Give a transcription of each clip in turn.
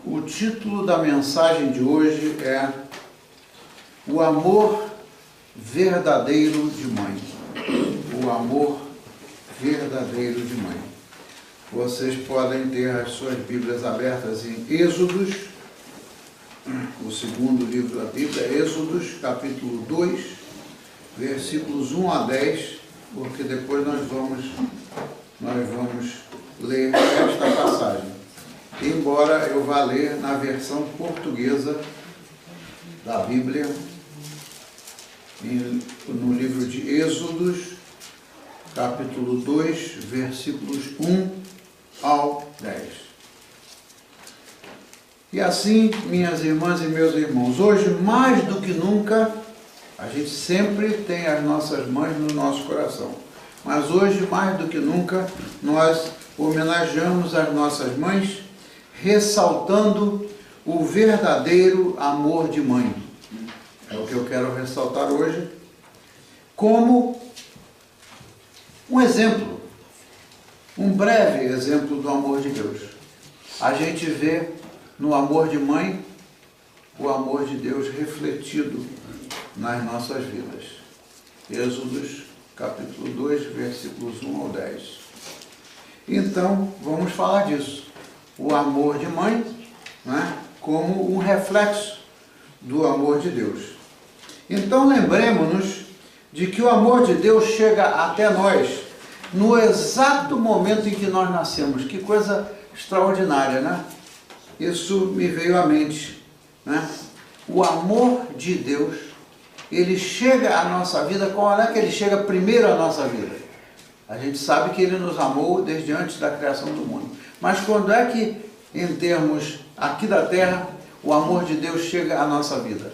O título da mensagem de hoje é O Amor Verdadeiro de Mãe. O Amor Verdadeiro de Mãe. Vocês podem ter as suas Bíblias abertas em Êxodos, o segundo livro da Bíblia, Êxodos, capítulo 2, versículos 1 a 10, porque depois nós vamos ler esta passagem. Embora eu vá ler na versão portuguesa da Bíblia, no livro de Êxodos, capítulo 2, versículos 1 ao 10. E assim, minhas irmãs e meus irmãos, hoje mais do que nunca, a gente sempre tem as nossas mães no nosso coração, mas hoje mais do que nunca, nós homenageamos as nossas mães, ressaltando o verdadeiro amor de mãe. É o que eu quero ressaltar hoje, como um exemplo, um breve exemplo do amor de Deus. A gente vê no amor de mãe o amor de Deus refletido nas nossas vidas. Êxodos, capítulo 2, versículos 1 ao 10. Então, vamos falar disso. O amor de mãe, né, como um reflexo do amor de Deus. Então, lembremos-nos de que o amor de Deus chega até nós no exato momento em que nós nascemos. Que coisa extraordinária, né? Isso me veio à mente, né? O amor de Deus, ele chega à nossa vida. Qual é que ele chega primeiro à nossa vida? A gente sabe que ele nos amou desde antes da criação do mundo. Mas quando é que, em termos aqui da terra, o amor de Deus chega à nossa vida?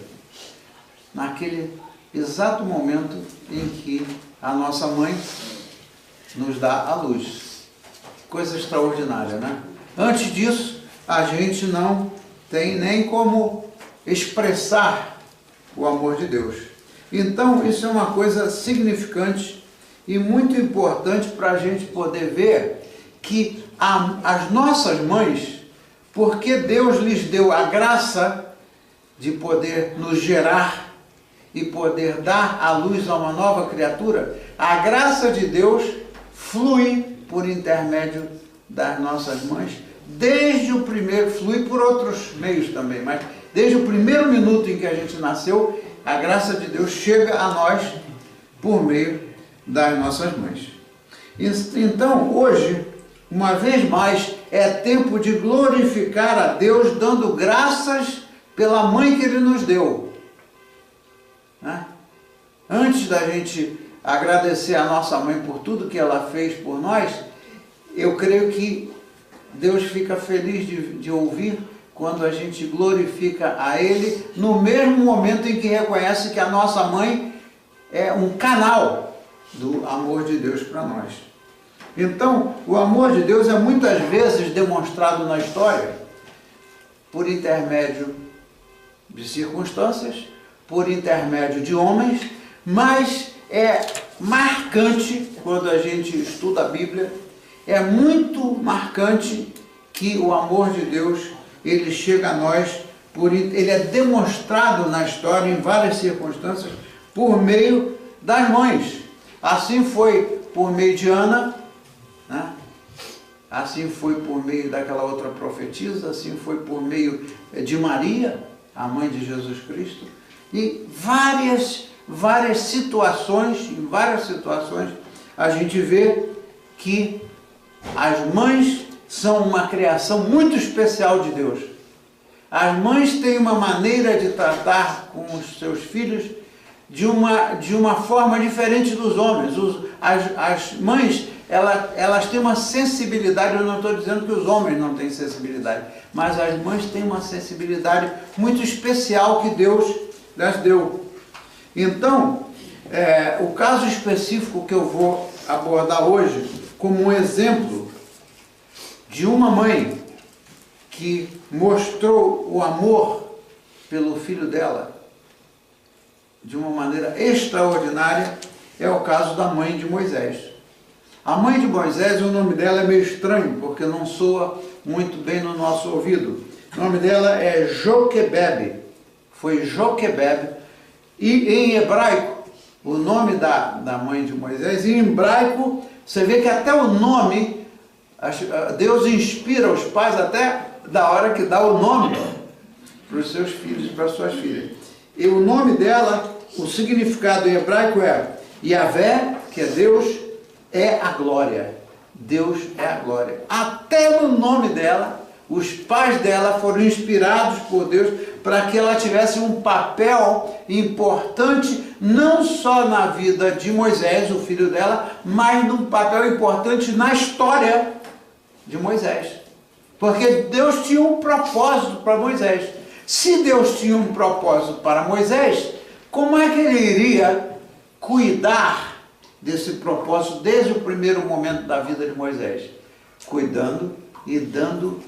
Naquele exato momento em que a nossa mãe nos dá a luz. Coisa extraordinária, né? Antes disso, a gente não tem nem como expressar o amor de Deus. Então, isso é uma coisa significante e muito importante para a gente poder ver que as nossas mães, porque Deus lhes deu a graça de poder nos gerar e poder dar à luz a uma nova criatura, a graça de Deus flui por intermédio das nossas mães, desde o primeiro, flui por outros meios também, mas desde o primeiro minuto em que a gente nasceu, a graça de Deus chega a nós por meio das nossas mães. Então, hoje, uma vez mais, é tempo de glorificar a Deus, dando graças pela mãe que Ele nos deu. Né? Antes da gente agradecer a nossa mãe por tudo que ela fez por nós, eu creio que Deus fica feliz de ouvir quando a gente glorifica a Ele no mesmo momento em que reconhece que a nossa mãe é um canal do amor de Deus para nós. Então, o amor de Deus é muitas vezes demonstrado na história por intermédio de circunstâncias, por intermédio de homens, mas é marcante quando a gente estuda a Bíblia, é muito marcante que o amor de Deus, ele chega a nós, ele é demonstrado na história em várias circunstâncias por meio das mães. Assim foi por meio de Ana, né? Assim foi por meio daquela outra profetisa, assim foi por meio de Maria, a mãe de Jesus Cristo, e várias situações, em várias situações, a gente vê que as mães são uma criação muito especial de Deus. As mães têm uma maneira de tratar com os seus filhos de uma forma diferente dos homens. As mães, elas têm uma sensibilidade, eu não estou dizendo que os homens não têm sensibilidade, mas as mães têm uma sensibilidade muito especial que Deus lhes deu. Então, o caso específico que eu vou abordar hoje, como um exemplo de uma mãe que mostrou o amor pelo filho dela de uma maneira extraordinária, é o caso da mãe de Moisés. A mãe de Moisés, o nome dela é meio estranho, porque não soa muito bem no nosso ouvido. O nome dela é Joquebebe. Foi Joquebebe. E em hebraico, o nome da mãe de Moisés, em hebraico, você vê que até o nome, Deus inspira os pais até da hora que dá o nome para os seus filhos e para as suas filhas. E o nome dela, o significado em hebraico é Yahvé, que é Deus, é a glória. Deus é a glória. Até no nome dela, os pais dela foram inspirados por Deus para que ela tivesse um papel importante, não só na vida de Moisés, o filho dela, mas num papel importante na história de Moisés. Porque Deus tinha um propósito para Moisés. Se Deus tinha um propósito para Moisés, como é que ele iria cuidar desse propósito desde o primeiro momento da vida de Moisés? Cuidando e dando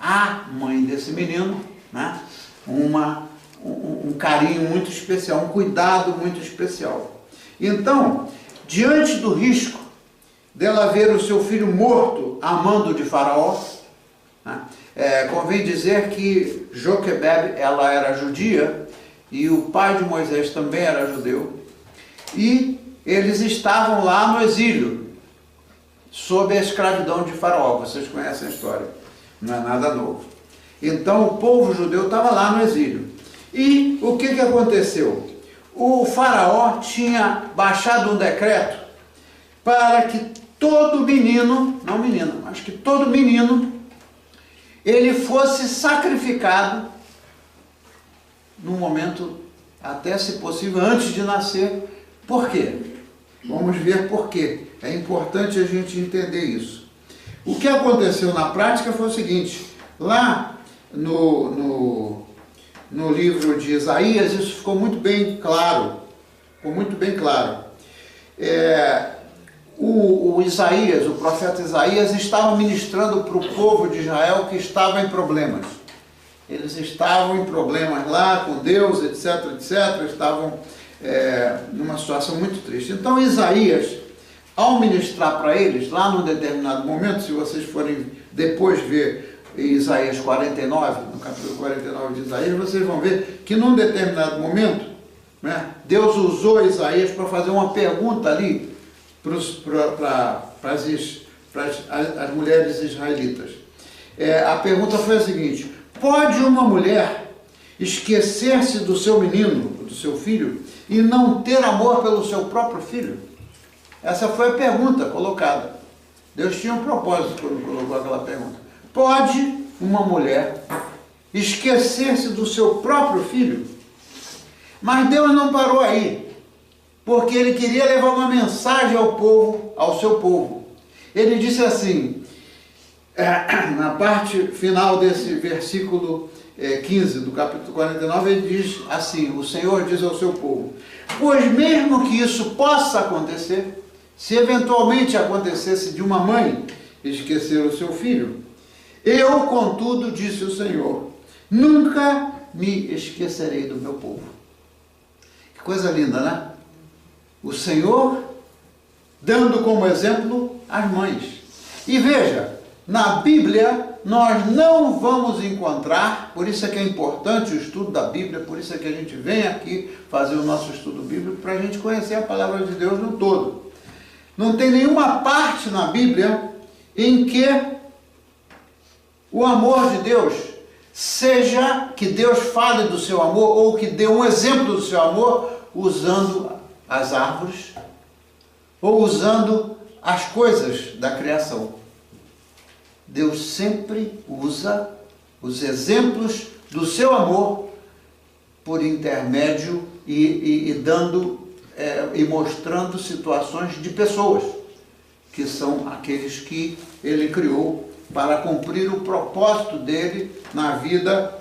à mãe desse menino, né, um carinho muito especial, um cuidado muito especial. Então, diante do risco dela ver o seu filho morto a mando de Faraó, né, convém dizer que Joquebebe, ela era judia, e o pai de Moisés também era judeu, e eles estavam lá no exílio, sob a escravidão de Faraó. Vocês conhecem a história, não é nada novo. Então o povo judeu estava lá no exílio. E o que aconteceu? O Faraó tinha baixado um decreto para que todo menino, não menina, mas que todo menino, ele fosse sacrificado no momento, até se possível, antes de nascer. Por quê? Vamos ver por quê. É importante a gente entender isso. O que aconteceu na prática foi o seguinte: lá no livro de Isaías, isso ficou muito bem claro. Ficou muito bem claro. O Isaías, o profeta Isaías, estava ministrando para o povo de Israel que estava em problemas. Eles estavam em problemas lá com Deus, etc, etc. Estavam numa situação muito triste. Então Isaías, ao ministrar para eles, lá num determinado momento, se vocês forem depois ver Isaías 49, no capítulo 49 de Isaías, vocês vão ver que num determinado momento, né, Deus usou Isaías para fazer uma pergunta ali para as mulheres israelitas. A pergunta foi a seguinte: pode uma mulher esquecer-se do seu menino, do seu filho, e não ter amor pelo seu próprio filho? Essa foi a pergunta colocada. Deus tinha um propósito quando colocou aquela pergunta. Pode uma mulher esquecer-se do seu próprio filho? Mas Deus não parou aí, porque Ele queria levar uma mensagem ao povo, ao seu povo. Ele disse assim, na parte final desse versículo 15 do capítulo 49, ele diz assim: o Senhor diz ao seu povo: pois mesmo que isso possa acontecer, se eventualmente acontecesse de uma mãe esquecer o seu filho, eu, contudo, disse o Senhor, nunca me esquecerei do meu povo. Que coisa linda, né? O Senhor dando como exemplo as mães. E veja, na Bíblia nós não vamos encontrar, por isso é que é importante o estudo da Bíblia, por isso é que a gente vem aqui fazer o nosso estudo bíblico, para a gente conhecer a palavra de Deus no todo. Não tem nenhuma parte na Bíblia em que o amor de Deus seja, que Deus fale do seu amor, ou que dê um exemplo do seu amor usando as árvores, ou usando as coisas da criação. Deus sempre usa os exemplos do seu amor por intermédio e dando e mostrando situações de pessoas, que são aqueles que Ele criou para cumprir o propósito dele na vida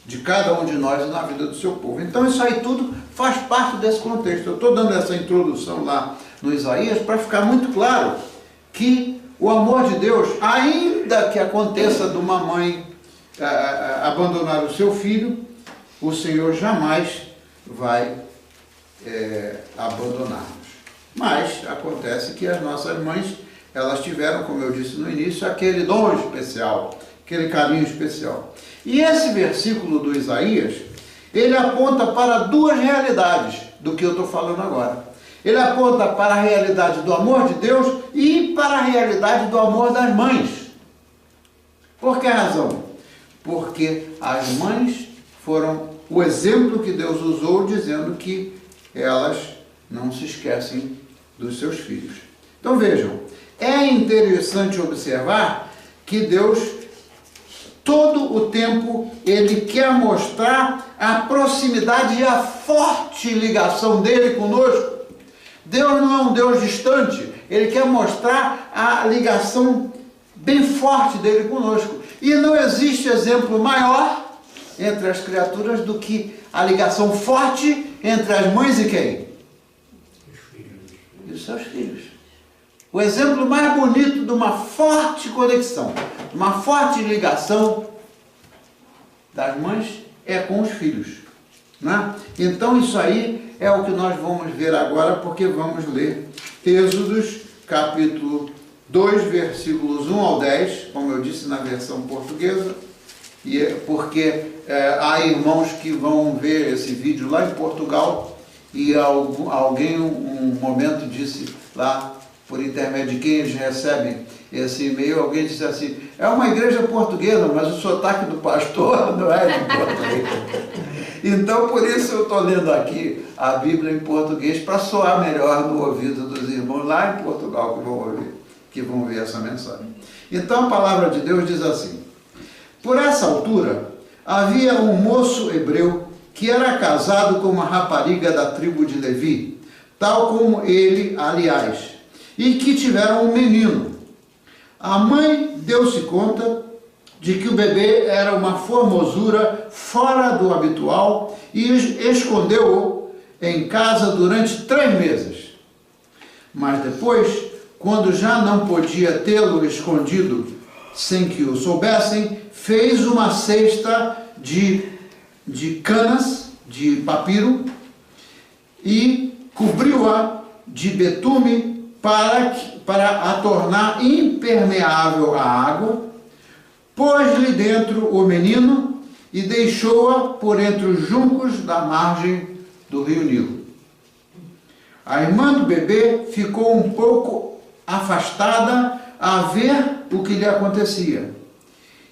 de cada um de nós e na vida do seu povo. Então isso aí tudo faz parte desse contexto. Eu estou dando essa introdução lá no Isaías para ficar muito claro que o amor de Deus, ainda que aconteça de uma mãe abandonar o seu filho, o Senhor jamais vai abandonar-nos. Mas acontece que as nossas mães, elas tiveram, como eu disse no início, aquele dom especial, aquele carinho especial. E esse versículo do Isaías, ele aponta para duas realidades do que eu estou falando agora. Ele aponta para a realidade do amor de Deus e para a realidade do amor das mães. Por que razão? Porque as mães foram o exemplo que Deus usou, dizendo que elas não se esquecem dos seus filhos. Então vejam, é interessante observar que Deus, todo o tempo, Ele quer mostrar a proximidade e a forte ligação dele conosco. Deus não é um Deus distante, Ele quer mostrar a ligação bem forte dele conosco. E não existe exemplo maior entre as criaturas do que a ligação forte entre as mães e quem? Os filhos. E os seus filhos. O exemplo mais bonito de uma forte conexão, uma forte ligação das mães é com os filhos. Né? Então isso aí é o que nós vamos ver agora, porque vamos ler Êxodos, capítulo 2, versículos 1 ao 10, como eu disse na versão portuguesa, e porque há irmãos que vão ver esse vídeo lá em Portugal, e alguém um momento disse lá, por intermédio de quem eles recebem esse e-mail, alguém disse assim, é uma igreja portuguesa, mas o sotaque do pastor não é de português. Então, por isso eu estou lendo aqui a Bíblia em português, para soar melhor no ouvido dos irmãos lá em Portugal que vão ver essa mensagem. Então, a palavra de Deus diz assim, por essa altura, havia um moço hebreu que era casado com uma rapariga da tribo de Levi, tal como ele, aliás, e que tiveram um menino. A mãe deu-se conta de que o bebê era uma formosura fora do habitual e escondeu-o em casa durante 3 meses. Mas depois, quando já não podia tê-lo escondido sem que o soubessem, fez uma cesta de canas, de papiro, e cobriu-a de betume para a tornar impermeável à água, pôs-lhe dentro o menino e deixou-a por entre os juncos da margem do rio Nilo. A irmã do bebê ficou um pouco afastada a ver o que lhe acontecia.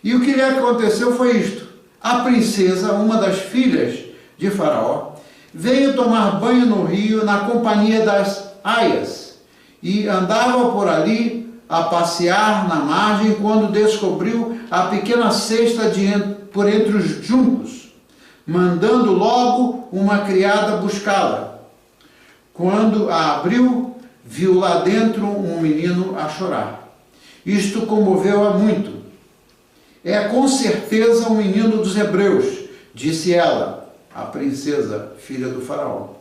E o que lhe aconteceu foi isto. A princesa, uma das filhas de Faraó, veio tomar banho no rio na companhia das aias e andava por ali a passear na margem quando descobriu a pequena cesta por entre os juncos, mandando logo uma criada buscá-la. Quando a abriu, viu lá dentro um menino a chorar. Isto comoveu-a muito. É com certeza um menino dos hebreus, disse ela, a princesa, filha do faraó.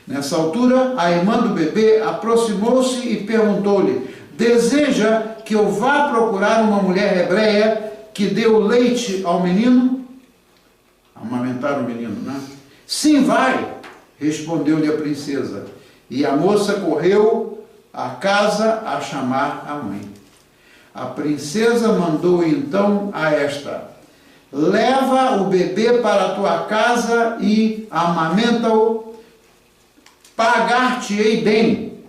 Nessa altura, a irmã do bebê aproximou-se e perguntou-lhe, deseja que eu vá procurar uma mulher hebreia que dê o leite ao menino? Amamentar o menino, né? Sim, vai, respondeu-lhe a princesa. E a moça correu à casa a chamar a mãe. A princesa mandou então a esta, leva o bebê para a tua casa e amamenta-o, pagar-te-ei bem.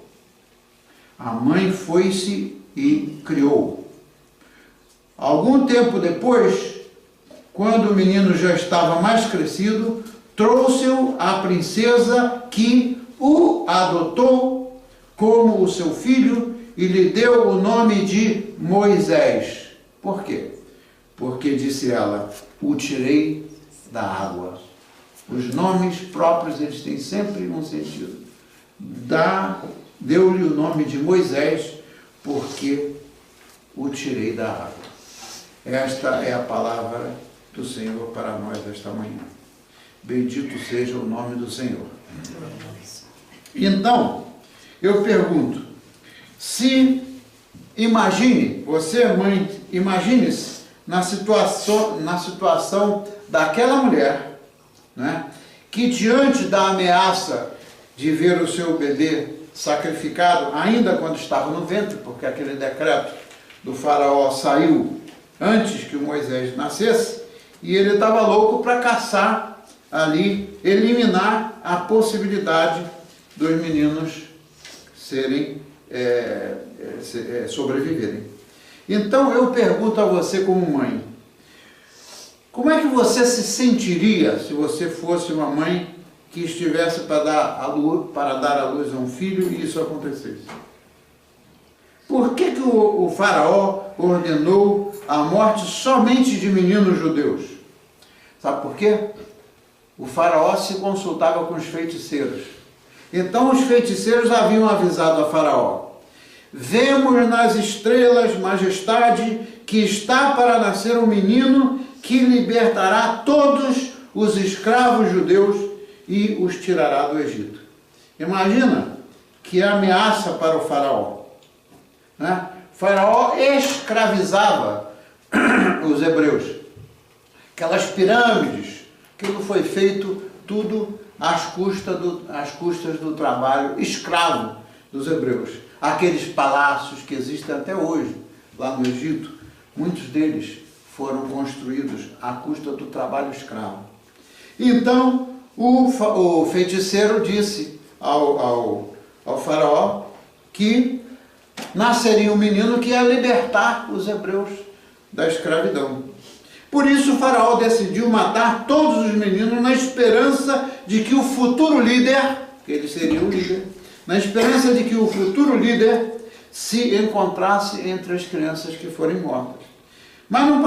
A mãe foi-se e criou. Algum tempo depois, quando o menino já estava mais crescido, trouxe-o à princesa que o adotou como o seu filho e lhe deu o nome de Moisés. Por quê? Porque, disse ela, o tirei da água. Os nomes próprios, eles têm sempre um sentido. Deu-lhe o nome de Moisés, porque o tirei da água. Esta é a palavra do Senhor para nós esta manhã. Bendito seja o nome do Senhor. Então, eu pergunto, imagine, você mãe, imagine-se na situação daquela mulher, né, que diante da ameaça de ver o seu bebê sacrificado, ainda quando estava no ventre, porque aquele decreto do faraó saiu antes que o Moisés nascesse, e ele estava louco para caçar ali, eliminar a possibilidade dos meninos sobreviverem. Então eu pergunto a você como mãe, como é que você se sentiria se você fosse uma mãe que estivesse para dar à luz a um filho e isso acontecesse? Por que o faraó ordenou a morte somente de meninos judeus? Sabe por quê? O faraó se consultava com os feiticeiros. Então os feiticeiros haviam avisado a faraó: vemos nas estrelas, majestade, que está para nascer um menino que libertará todos os escravos judeus e os tirará do Egito. Imagina que ameaça para o faraó. Né? O faraó escravizava os hebreus. Aquelas pirâmides, aquilo foi feito tudo às custas do trabalho escravo dos hebreus. Aqueles palácios que existem até hoje, lá no Egito, muitos deles foram construídos à custa do trabalho escravo. Então, o feiticeiro disse ao faraó que nasceria um menino que ia libertar os hebreus da escravidão. Por isso o faraó decidiu matar todos os meninos na esperança de que o futuro líder, que ele seria o líder, na esperança de que o futuro líder se encontrasse entre as crianças que forem mortas. Mas não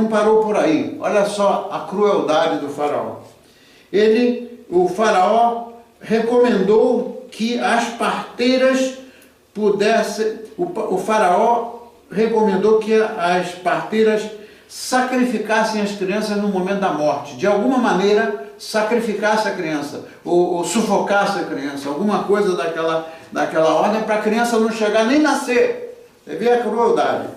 parou por aí. Olha só a crueldade do faraó. O faraó recomendou que as parteiras pudessem... O faraó recomendou que as parteiras sacrificassem as crianças no momento da morte. De alguma maneira, sacrificasse a criança, ou sufocasse a criança, alguma coisa daquela ordem, para a criança não chegar nem nascer. Você vê a crueldade.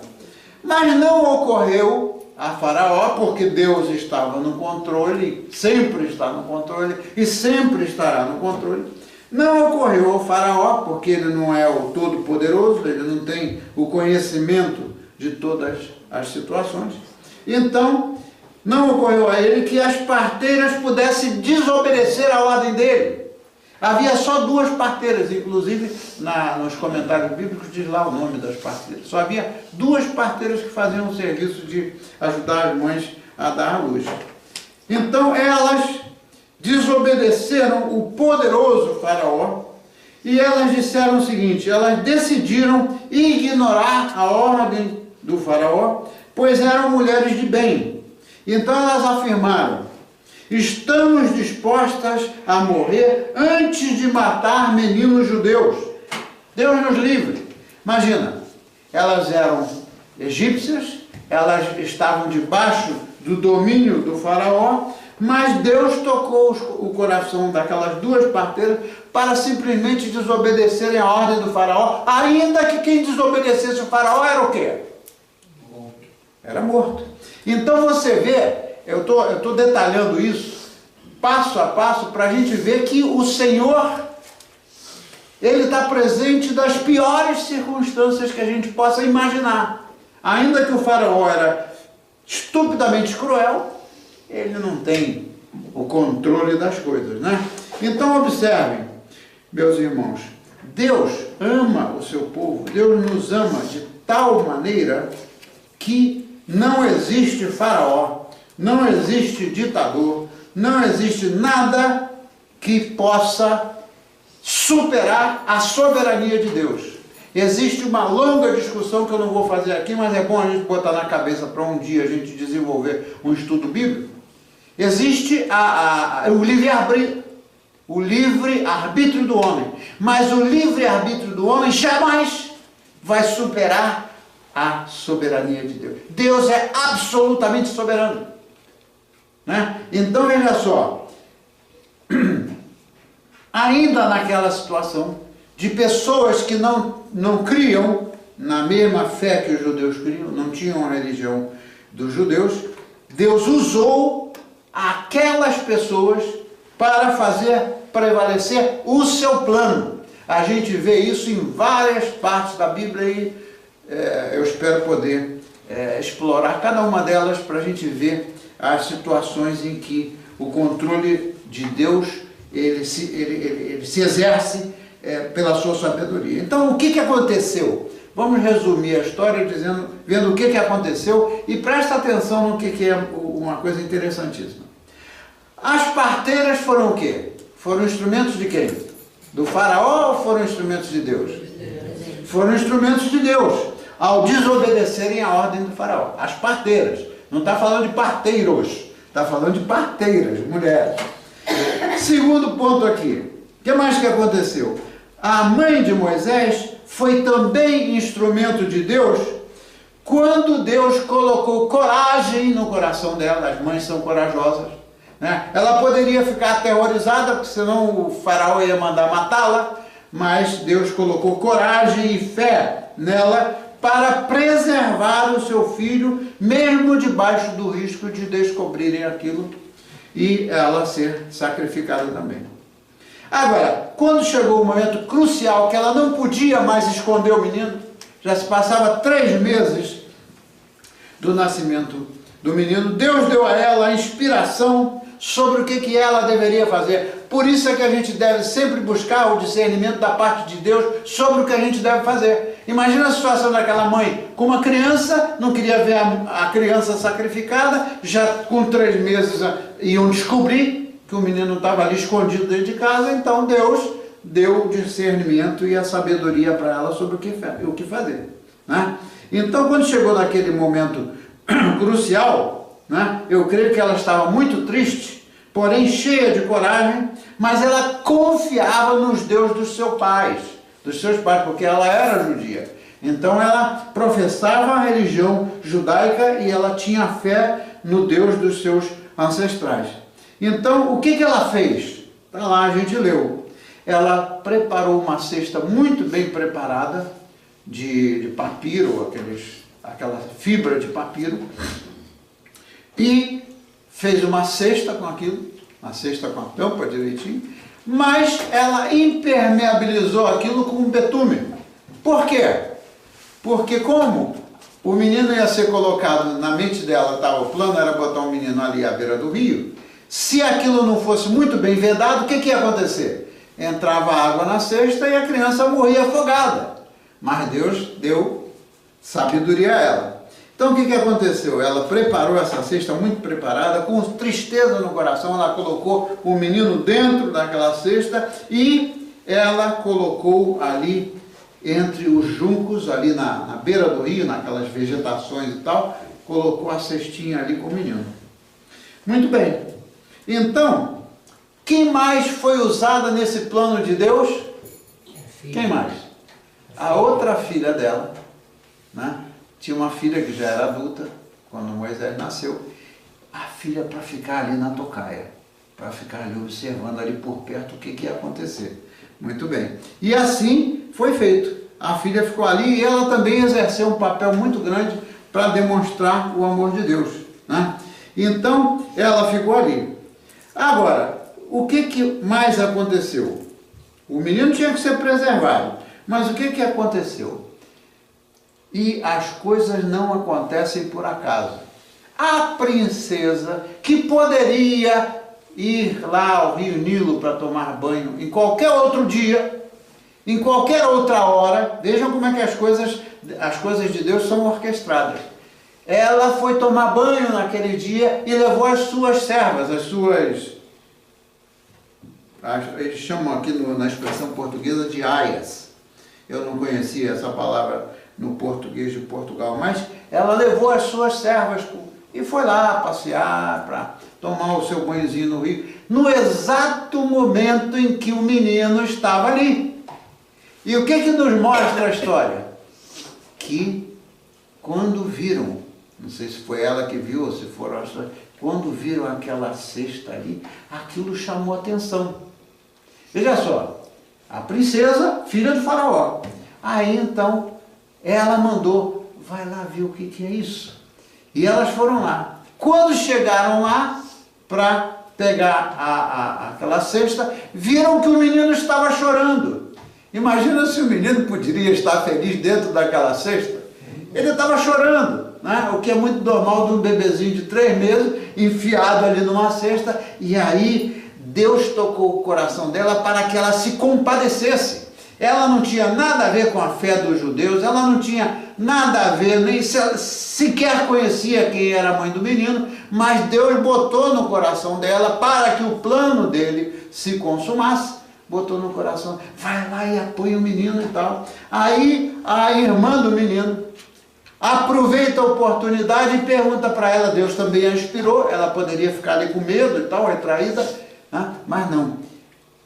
Mas não ocorreu a faraó, porque Deus estava no controle, sempre está no controle e sempre estará no controle. Não ocorreu ao faraó, porque ele não é o todo-poderoso, ele não tem o conhecimento de todas as situações. Então, não ocorreu a ele que as parteiras pudessem desobedecer a ordem dele. Havia só 2 parteiras, inclusive nos comentários bíblicos diz lá o nome das parteiras. Só havia 2 parteiras que faziam o serviço de ajudar as mães a dar à luz. Então elas desobedeceram o poderoso faraó e elas disseram o seguinte: elas decidiram ignorar a ordem do faraó, pois eram mulheres de bem. Então elas afirmaram: estamos dispostas a morrer antes de matar meninos judeus. Deus nos livre. Imagina, elas eram egípcias, elas estavam debaixo do domínio do faraó, mas Deus tocou o coração daquelas 2 parteiras para simplesmente desobedecerem a ordem do faraó, ainda que quem desobedecesse o faraó era o quê? Era morto. Então você vê, eu estou detalhando isso passo a passo para a gente ver que o Senhor, Ele está presente das piores circunstâncias que a gente possa imaginar. Ainda que o faraó era estupidamente cruel, ele não tem o controle das coisas, né? Então observem, meus irmãos, Deus ama o seu povo, Deus nos ama de tal maneira que não existe faraó, não existe ditador, não existe nada que possa superar a soberania de Deus. Existe uma longa discussão que eu não vou fazer aqui, mas é bom a gente botar na cabeça para um dia a gente desenvolver um estudo bíblico. Existe o livre-arbítrio do homem, mas o livre-arbítrio do homem jamais vai superar a soberania de Deus. Deus é absolutamente soberano, né? Então veja só, ainda naquela situação de pessoas que não criam na mesma fé que os judeus criam, não tinham a religião dos judeus, Deus usou aquelas pessoas para fazer prevalecer o seu plano. A gente vê isso em várias partes da Bíblia e eu espero poder explorar cada uma delas para a gente ver as situações em que o controle de Deus ele se exerce pela sua sabedoria. Então, o que aconteceu? Vamos resumir a história vendo o que aconteceu, e presta atenção no que é uma coisa interessantíssima. As parteiras foram o quê? Foram instrumentos de quem? Do faraó ou foram instrumentos de Deus? Foram instrumentos de Deus, ao desobedecerem a ordem do faraó. As parteiras. Não está falando de parteiros, está falando de parteiras, mulheres. Segundo ponto aqui. O que mais que aconteceu? A mãe de Moisés foi também instrumento de Deus quando Deus colocou coragem no coração dela. As mães são corajosas, né? Ela poderia ficar aterrorizada, porque senão o faraó ia mandar matá-la, mas Deus colocou coragem e fé nela para preservar o seu filho, mesmo debaixo do risco de descobrirem aquilo e ela ser sacrificada também. Agora, quando chegou o momento crucial que ela não podia mais esconder o menino, já se passava 3 meses do nascimento do menino, Deus deu a ela a inspiração sobre o que ela deveria fazer. Por isso é que a gente deve sempre buscar o discernimento da parte de Deus sobre o que a gente deve fazer. Imagina a situação daquela mãe com uma criança, não queria ver a criança sacrificada, já com 3 meses iam descobrir que o menino estava ali escondido dentro de casa, então Deus deu o discernimento e a sabedoria para ela sobre o que fazer, né? Então, quando chegou naquele momento crucial, né, eu creio que ela estava muito triste, porém cheia de coragem, mas ela confiava nos deuses dos seus pais, porque ela era judia. Então ela professava a religião judaica e ela tinha fé no Deus dos seus ancestrais. Então, o que ela fez? Está lá, a gente leu. Ela preparou uma cesta muito bem preparada de papiro, aquela fibra de papiro, e fez uma cesta com aquilo, uma cesta com a tampa direitinho, mas ela impermeabilizou aquilo com betume. Por quê? Porque como o menino ia ser colocado, na mente dela, o plano era botar um menino ali à beira do rio, se aquilo não fosse muito bem vedado, o que ia acontecer? Entrava água na cesta e a criança morria afogada. Mas Deus deu sabedoria a ela. Então o que aconteceu? Ela preparou essa cesta muito preparada, com tristeza no coração, ela colocou o menino dentro daquela cesta e ela colocou ali entre os juncos, ali na beira do rio, naquelas vegetações e tal, colocou a cestinha ali com o menino. Muito bem. Então, quem mais foi usada nesse plano de Deus? Quem mais? A outra filha dela, né? Tinha uma filha que já era adulta, quando Moisés nasceu, a filha para ficar ali na tocaia, para ficar ali observando ali por perto o que ia acontecer. Muito bem. E assim foi feito. A filha ficou ali e ela também exerceu um papel muito grande para demonstrar o amor de Deus, né? Então, ela ficou ali. Agora, o que mais aconteceu? O menino tinha que ser preservado, mas o que aconteceu? E as coisas não acontecem por acaso. A princesa, que poderia ir lá ao rio Nilo para tomar banho em qualquer outro dia, em qualquer outra hora, vejam como é que as coisas de Deus são orquestradas. Ela foi tomar banho naquele dia e levou as suas servas, eles chamam aqui na expressão portuguesa de aias. Eu não conhecia essa palavra no português de Portugal, mas ela levou as suas servas e foi lá passear, para tomar o seu banhozinho no rio, no exato momento em que o menino estava ali. E o que nos mostra a história? Que quando viram, não sei se foi ela que viu ou se foram as suas, quando viram aquela cesta ali, aquilo chamou atenção. Veja só, a princesa, filha do faraó. Aí então, ela mandou, vai lá ver o que é isso. E elas foram lá. Quando chegaram lá, para pegar aquela cesta, viram que o menino estava chorando. Imagina se o menino poderia estar feliz dentro daquela cesta. Ele estava chorando, né? O que é muito normal de um bebezinho de 3 meses, enfiado ali numa cesta, e aí Deus tocou o coração dela para que ela se compadecesse. Ela não tinha nada a ver com a fé dos judeus, ela não tinha nada a ver, nem sequer conhecia quem era a mãe do menino, mas Deus botou no coração dela, para que o plano dele se consumasse, botou no coração, vai lá e apoia o menino e tal. Aí a irmã do menino aproveita a oportunidade e pergunta para ela, Deus também a inspirou, ela poderia ficar ali com medo e tal, retraída, né? Mas não,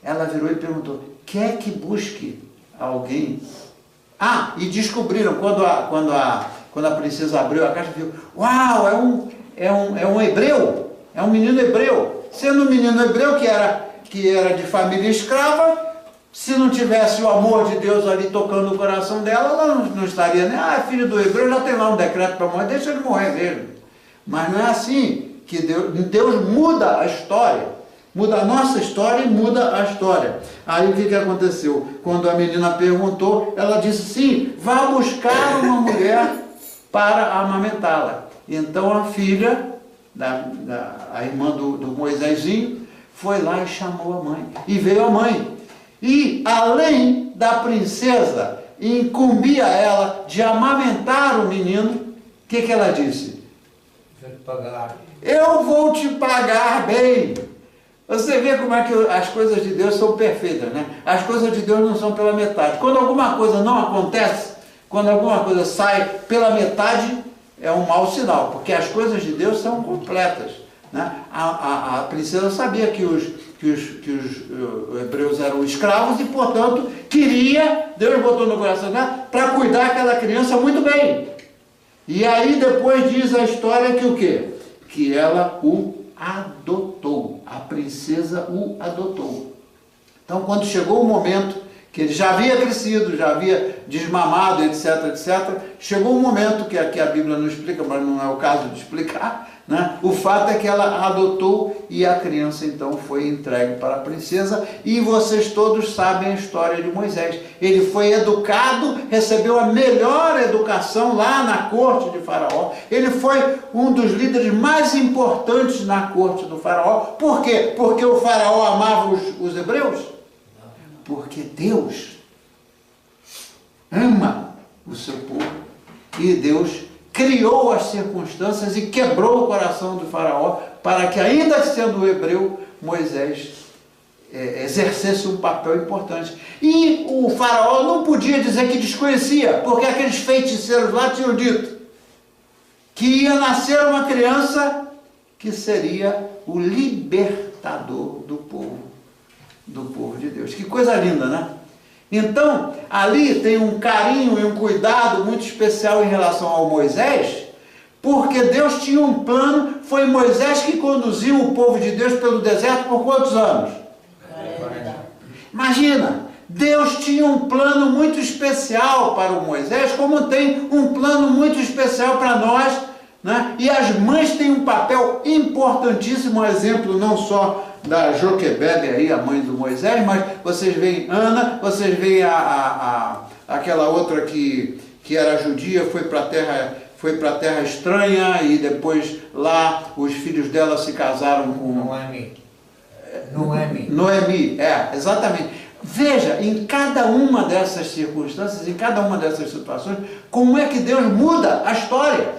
ela virou e perguntou, quer que busque alguém? Ah, e descobriram, quando a princesa abriu a caixa, viu, uau, é um hebreu, é um menino hebreu, sendo um menino hebreu que era de família escrava, se não tivesse o amor de Deus ali tocando o coração dela, ela não estaria, né? Ah, filho do hebreu, já tem lá um decreto para morrer, deixa ele morrer mesmo. Mas não é assim que Deus muda a história, muda a nossa história e muda a história. Aí o que aconteceu? Quando a menina perguntou, ela disse, sim, vá buscar uma mulher para amamentá-la. Então a filha, a irmã do Moisésinho, foi lá e chamou a mãe, e veio a mãe. E, além da princesa incumbia ela de amamentar o menino, o que ela disse? Eu vou te pagar bem. Você vê como é que as coisas de Deus são perfeitas, né? As coisas de Deus não são pela metade. Quando alguma coisa não acontece, quando alguma coisa sai pela metade, é um mau sinal, porque as coisas de Deus são completas, né? A princesa sabia que os hebreus eram escravos e, portanto, Deus botou no coração dela para cuidar daquela criança muito bem. E aí depois diz a história que o quê? Que ela o adotou, a princesa o adotou. Então, quando chegou o momento que ele já havia crescido, já havia desmamado, etc, etc, chegou um momento que aqui a Bíblia não explica, mas não é o caso de explicar, né? O fato é que ela adotou e a criança então foi entregue para a princesa, e vocês todos sabem a história de Moisés. Ele foi educado, recebeu a melhor educação lá na corte de Faraó, ele foi um dos líderes mais importantes na corte do Faraó. Por quê? Porque o Faraó amava os hebreus? Porque Deus ama o seu povo, e Deus criou as circunstâncias e quebrou o coração do Faraó para que, ainda sendo hebreu, Moisés exercesse um papel importante. E o Faraó não podia dizer que desconhecia, porque aqueles feiticeiros lá tinham dito que ia nascer uma criança que seria o libertador do povo de Deus. Que coisa linda, né? Então, ali tem um carinho e um cuidado muito especial em relação ao Moisés, porque Deus tinha um plano. Foi Moisés que conduziu o povo de Deus pelo deserto por quantos anos? 40. Imagina, Deus tinha um plano muito especial para o Moisés, como tem um plano muito especial para nós, né? E as mães têm um papel importantíssimo, um exemplo não só da Joquebede aí, a mãe do Moisés, mas vocês veem Ana, vocês veem aquela outra que era judia, foi para a terra estranha, e depois lá os filhos dela se casaram com Noemi, exatamente. Veja, em cada uma dessas circunstâncias, em cada uma dessas situações, como é que Deus muda a história.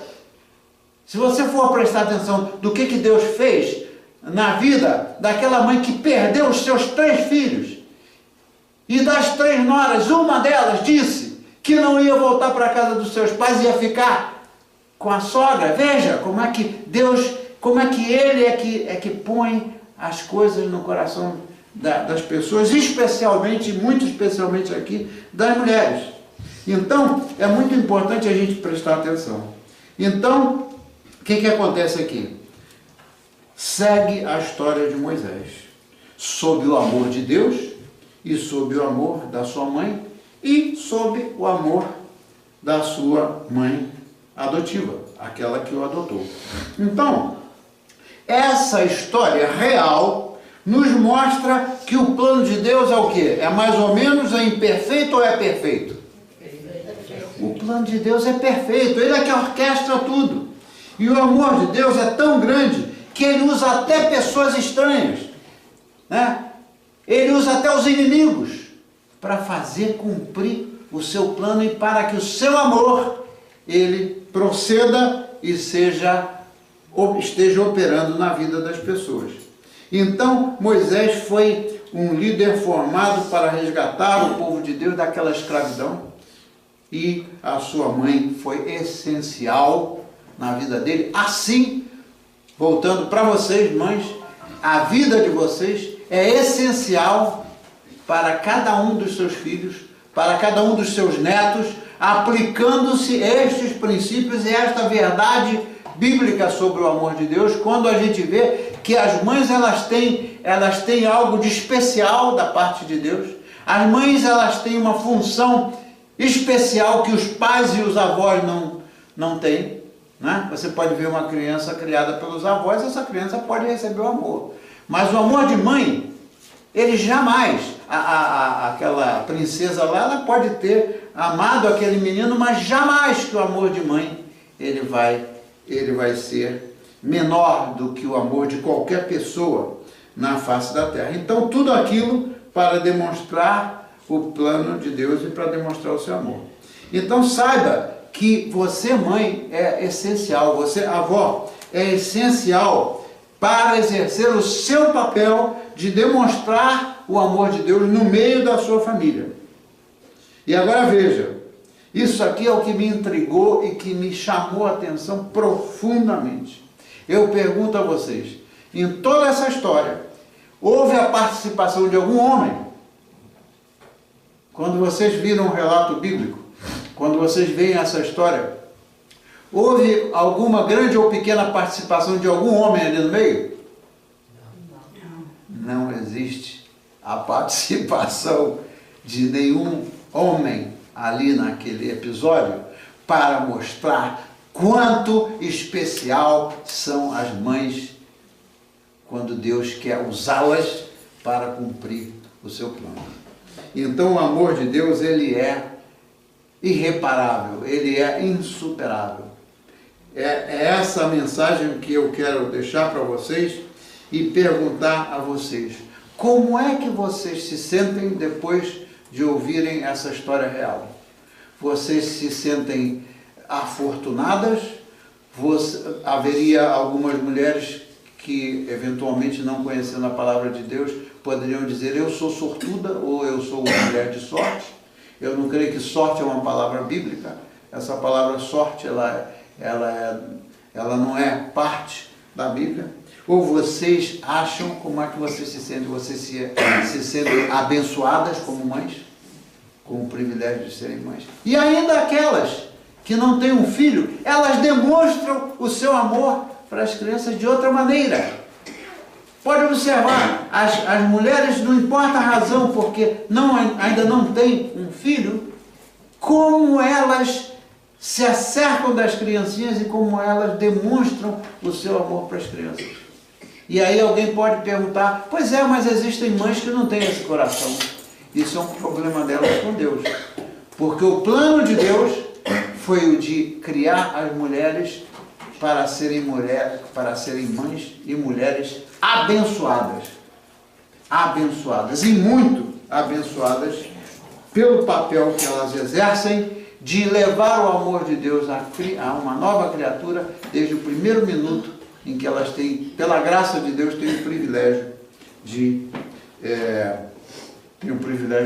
Se você for prestar atenção do que Deus fez na vida daquela mãe que perdeu os seus 3 filhos, e das 3 noras, uma delas disse que não ia voltar para a casa dos seus pais, ia ficar com a sogra. Veja como é que Deus, como é que Ele é que põe as coisas no coração das pessoas, especialmente, muito especialmente aqui, das mulheres. Então, é muito importante a gente prestar atenção. Então, o que acontece aqui? Segue a história de Moisés, sob o amor de Deus, e sob o amor da sua mãe, e sob o amor da sua mãe adotiva, aquela que o adotou. Então, essa história real nos mostra que o plano de Deus é o quê? É mais ou menos, é imperfeito ou é perfeito? O plano de Deus é perfeito, Ele é que orquestra tudo. E o amor de Deus é tão grande que Ele usa até pessoas estranhas, né? Ele usa até os inimigos para fazer cumprir o seu plano e para que o seu amor, ele proceda e esteja operando na vida das pessoas. Então, Moisés foi um líder formado para resgatar o povo de Deus daquela escravidão, e a sua mãe foi essencial na vida dele. Assim, voltando para vocês, mães, a vida de vocês é essencial para cada um dos seus filhos, para cada um dos seus netos, aplicando-se estes princípios e esta verdade bíblica sobre o amor de Deus, quando a gente vê que as mães elas têm algo de especial da parte de Deus. As mães elas têm uma função especial que os pais e os avós não têm, né? Você pode ver uma criança criada pelos avós, essa criança pode receber o amor, mas o amor de mãe, ele jamais, aquela princesa lá, ela pode ter amado aquele menino, mas jamais que o amor de mãe, ele vai ser menor do que o amor de qualquer pessoa na face da terra. Então, tudo aquilo para demonstrar o plano de Deus e para demonstrar o seu amor. Então, saiba que você, mãe, é essencial, você, avó, é essencial para exercer o seu papel de demonstrar o amor de Deus no meio da sua família. E agora veja, isso aqui é o que me intrigou e que me chamou a atenção profundamente. Eu pergunto a vocês, em toda essa história, houve a participação de algum homem? Quando vocês viram o relato bíblico, quando vocês veem essa história, houve alguma grande ou pequena participação de algum homem ali no meio? Não existe a participação de nenhum homem ali naquele episódio para mostrar quanto especial são as mães quando Deus quer usá-las para cumprir o seu plano. Então o amor de Deus, ele é irreparável, ele é insuperável. É essa a mensagem que eu quero deixar para vocês e perguntar a vocês: como é que vocês se sentem depois de ouvirem essa história real? Vocês se sentem afortunadas? Haveria algumas mulheres que, eventualmente, não conhecendo a palavra de Deus, poderiam dizer: eu sou sortuda, ou eu sou uma mulher de sorte. Eu não creio que sorte é uma palavra bíblica. Essa palavra sorte, ela não é parte da Bíblia. Ou vocês acham, como é que vocês se sentem? Vocês se sentem abençoadas como mães, com o privilégio de serem mães? E ainda aquelas que não têm um filho, elas demonstram o seu amor para as crianças de outra maneira. Pode observar, as mulheres, não importa a razão, porque ainda não têm um filho, como elas se acercam das criancinhas e como elas demonstram o seu amor para as crianças. E aí alguém pode perguntar: pois é, mas existem mães que não têm esse coração. Isso é um problema delas com Deus. Porque o plano de Deus foi o de criar as mulheres para serem mães e mulheres abençoadas. Abençoadas, e muito abençoadas, pelo papel que elas exercem de levar o amor de Deus a uma nova criatura, desde o primeiro minuto em que elas têm, pela graça de Deus, têm o privilégio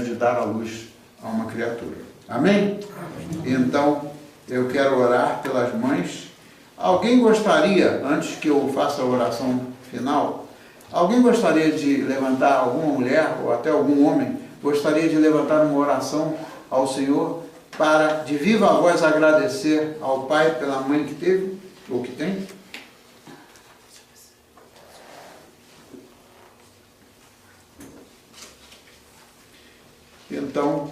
de dar à luz a uma criatura. Amém? Então, eu quero orar pelas mães. Alguém gostaria, antes que eu faça a oração final, alguém gostaria de levantar, alguma mulher ou até algum homem, gostaria de levantar uma oração ao Senhor para, de viva voz, agradecer ao Pai pela mãe que teve, ou que tem? Então,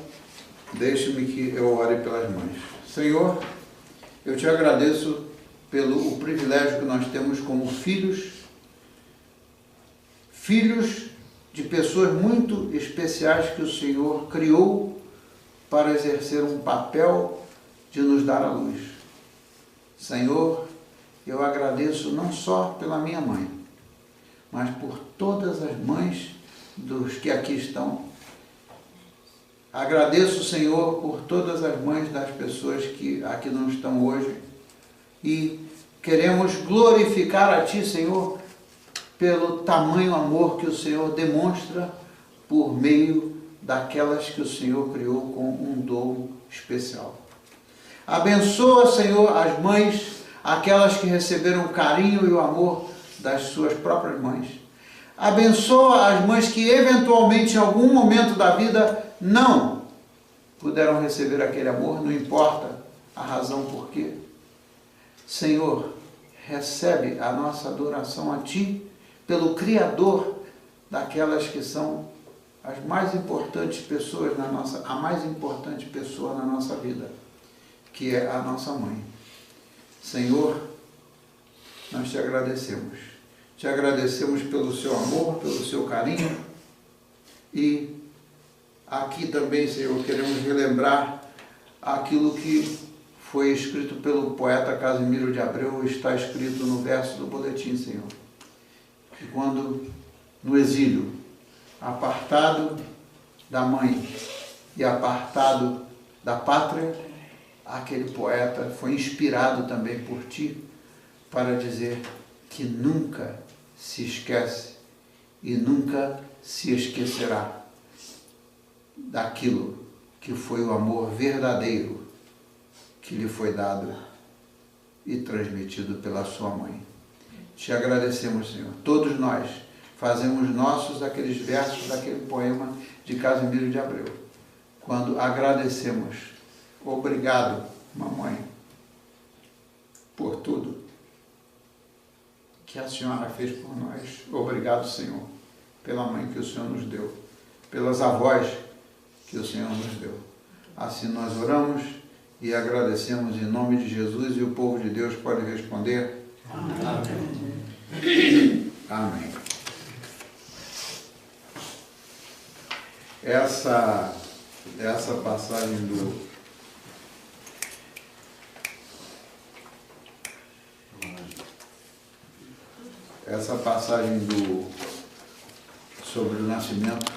deixe-me que eu ore pelas mães. Senhor, eu te agradeço pelo privilégio que nós temos como filhos de pessoas muito especiais que o Senhor criou para exercer um papel de nos dar a luz. Senhor, eu agradeço não só pela minha mãe, mas por todas as mães dos que aqui estão. Agradeço, Senhor, por todas as mães das pessoas que aqui não estão hoje. E queremos glorificar a Ti, Senhor, pelo tamanho amor que o Senhor demonstra por meio daquelas que o Senhor criou com um dom especial. Abençoa, Senhor, as mães, aquelas que receberam o carinho e o amor das suas próprias mães. Abençoa as mães que eventualmente em algum momento da vida não puderam receber aquele amor, não importa a razão por quê. Senhor, recebe a nossa adoração a Ti, pelo Criador daquelas que são as mais importantes pessoas a mais importante pessoa na nossa vida, que é a nossa mãe. Senhor, nós Te agradecemos. Te agradecemos pelo Seu amor, pelo Seu carinho. E aqui também, Senhor, queremos relembrar aquilo que foi escrito pelo poeta Casimiro de Abreu, está escrito no verso do boletim, Senhor. Que quando no exílio, apartado da mãe e apartado da pátria, aquele poeta foi inspirado também por Ti para dizer que nunca se esquece e nunca se esquecerá daquilo que foi o amor verdadeiro que lhe foi dado e transmitido pela sua mãe. Te agradecemos, Senhor. Todos nós fazemos nossos aqueles versos daquele poema de Casimiro de Abreu, quando agradecemos. Obrigado, mamãe, por tudo que a Senhora fez por nós. Obrigado, Senhor, pela mãe que o Senhor nos deu, pelas avós que o Senhor nos deu. Assim nós oramos e agradecemos em nome de Jesus, e o povo de Deus pode responder. Amém. Amém. Essa passagem sobre o nascimento